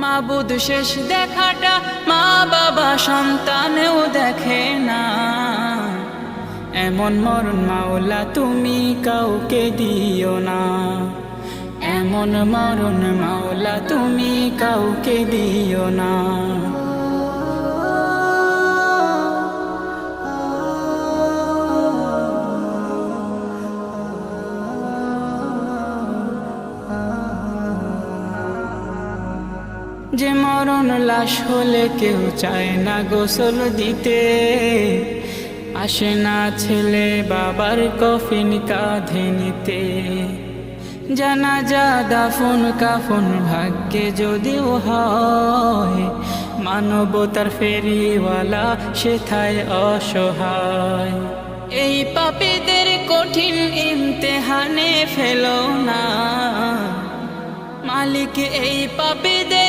মাবুদ শেষ দেখাটা মা বাবা সন্তানেও দেখে না। এমন মরণ মাওলা তুমি কাউকে দিও না, এমন মরণ মাওলা তুমি কাউকে দিও না। যে মরণ লাশ হলে কেউ চায় না গোসল দিতে, আসে না ছেলে বাবার কফিন কাঁধে নিতে। জানাজা দাফন কাফন ভাগ্যে যদিও হয়, মানবতার ফেরিওয়ালা সেথায় অসহায়। এই পাপীদের কঠিন ইমতেহানে ফেলো না, মালিক এই পাপীদের